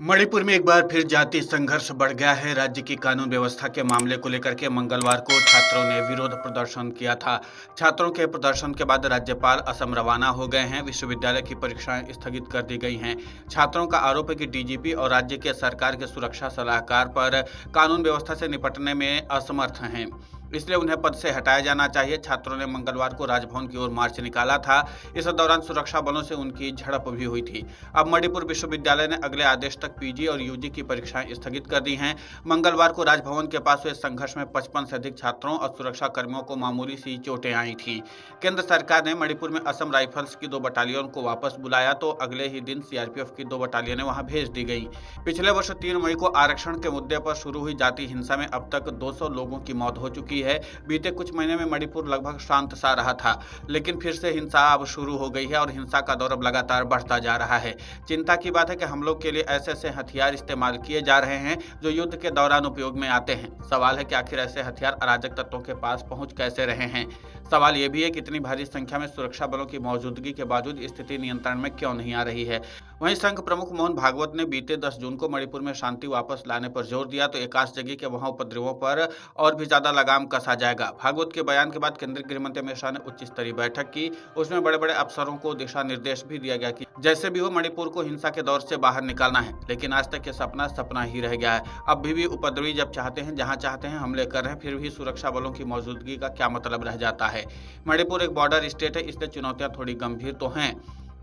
मणिपुर में एक बार फिर जातीय संघर्ष बढ़ गया है। राज्य की कानून व्यवस्था के मामले को लेकर के मंगलवार को छात्रों ने विरोध प्रदर्शन किया था। छात्रों के प्रदर्शन के बाद राज्यपाल असम रवाना हो गए हैं। विश्वविद्यालय की परीक्षाएं स्थगित कर दी गई हैं। छात्रों का आरोप है कि डीजीपी और राज्य के सरकार के सुरक्षा सलाहकार पर कानून व्यवस्था से निपटने में असमर्थ हैं, इसलिए उन्हें पद से हटाया जाना चाहिए। छात्रों ने मंगलवार को राजभवन की ओर मार्च निकाला था। इस दौरान सुरक्षा बलों से उनकी झड़प भी हुई थी। अब मणिपुर विश्वविद्यालय ने अगले आदेश तक पीजी और यूजी की परीक्षाएं स्थगित कर दी हैं। मंगलवार को राजभवन के पास हुए संघर्ष में 55 से अधिक छात्रों और सुरक्षा कर्मियों को मामूली सी चोटें आई थीं। केंद्र सरकार ने मणिपुर में असम राइफल्स की 2 बटालियन को वापस बुलाया तो अगले ही दिन सीआरपीएफ की 2 बटालियनें वहां भेज दी गई। पिछले वर्ष 3 मई को आरक्षण के मुद्दे पर शुरू हुई जातीय हिंसा में अब तक 200 लोगों की मौत हो चुकी है। बीते कुछ महीने में मणिपुर लगभग शांत सा रहा था, लेकिन फिर से हिंसा अब शुरू हो गई है और हिंसा का दौर अब लगातार बढ़ता जा रहा है। चिंता की बात है कि हमलों के लिए ऐसे हथियार इस्तेमाल किए जा रहे हैं जो युद्ध के दौरान उपयोग में आते हैं। सवाल है कि आखिर ऐसे हथियार अराजक तत्वों के पास पहुंच कैसे रहे हैं। सवाल यह भी है कि इतनी भारी संख्या में सुरक्षा बलों की मौजूदगी के बावजूद स्थिति नियंत्रण में क्यों नहीं आ रही है। वहीं संघ प्रमुख मोहन भागवत ने बीते 10 जून को मणिपुर में शांति वापस लाने पर जोर दिया तो एक आस जगी कि वहां उपद्रवों पर और भी ज्यादा लगाम कसा जाएगा। भागवत के बयान के बाद केंद्रीय गृह मंत्री अमित शाह ने उच्च स्तरीय बैठक की। उसमें बड़े बड़े अफसरों को दिशा निर्देश भी दिया गया कि जैसे भी हो मणिपुर को हिंसा के दौर से बाहर निकालना है। लेकिन आज तक ये सपना सपना ही रह गया है। अब भी उपद्रवी जब चाहते हैं, जहां चाहते हैं हमले कर रहे हैं, फिर भी सुरक्षा बलों की मौजूदगी का क्या मतलब रह जाता है। मणिपुर एक बॉर्डर स्टेट है, इसलिए चुनौतियां थोड़ी गंभीर तो हैं।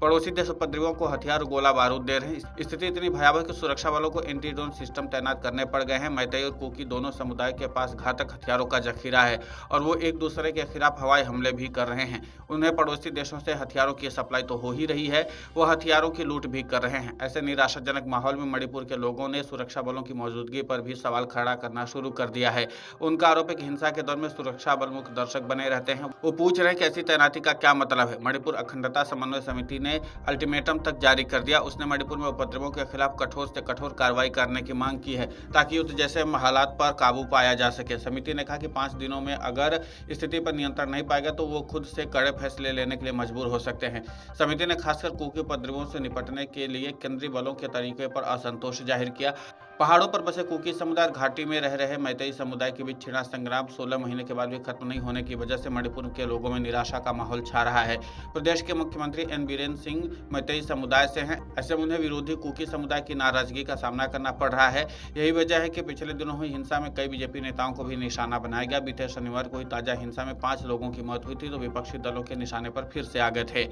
पड़ोसी देश उपद्रवियों को हथियार गोला बारूद दे रहे हैं। स्थिति इतनी भयावह कि सुरक्षा बलों को एंटी ड्रोन सिस्टम तैनात करने पड़ गए हैं। मैतेई और कुकी दोनों समुदाय के पास घातक हथियारों का जखीरा है और वो एक दूसरे के खिलाफ हवाई हमले भी कर रहे हैं। उन्हें पड़ोसी देशों से हथियारों की सप्लाई तो हो ही रही है, वो हथियारों की लूट भी कर रहे हैं। ऐसे निराशाजनक माहौल में मणिपुर के लोगों ने सुरक्षा बलों की मौजूदगी पर भी सवाल खड़ा करना शुरू कर दिया है। उनका आरोप है कि हिंसा के दौर में सुरक्षा बल मुख्य दर्शक बने रहते हैं। वो पूछ रहे हैं कि ऐसी तैनाती का क्या मतलब है। मणिपुर अखंडता समन्वय समिति ने अल्टीमेटम तक जारी कर दिया। उसने मणिपुर में उपद्रवों के खिलाफ कठोर से कठोर कार्रवाई करने की मांग की है ताकि युद्ध जैसे हालात पर काबू पाया जा सके। समिति ने कहा कि 5 दिनों में अगर स्थिति पर नियंत्रण नहीं पाएगा तो वो खुद से कड़े फैसले लेने के लिए मजबूर हो सकते हैं। समिति ने खासकर कुकी उपद्रवों से निपटने के लिए केंद्रीय बलों के तरीके पर असंतोष जाहिर किया। पहाड़ों पर बसे कुकी समुदाय, घाटी में रह रहे मैतेई समुदाय के बीच छिड़ा संग्राम 16 महीने के बाद भी खत्म नहीं होने की वजह से मणिपुर के लोगों में निराशा का माहौल छा रहा है। प्रदेश के मुख्यमंत्री एन बीरेन सिंह मैतेई समुदाय से हैं। ऐसे में उन्हें विरोधी कुकी समुदाय की नाराजगी का सामना करना पड़ रहा है। यही वजह है कि पिछले दिनों हुई हिंसा में कई बीजेपी नेताओं को भी निशाना बनाया गया। बीते शनिवार को हुई ताजा हिंसा में 5 लोगों की मौत हुई थी तो विपक्षी दलों के निशाने पर फिर से आ गए थे।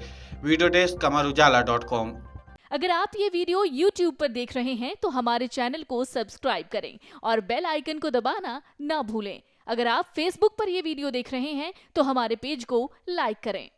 वीडियो डेस्क कमरुजाला.com। अगर आप ये वीडियो YouTube पर देख रहे हैं तो हमारे चैनल को सब्सक्राइब करें और बेल आइकन को दबाना ना भूलें। अगर आप Facebook पर ये वीडियो देख रहे हैं तो हमारे पेज को लाइक करें।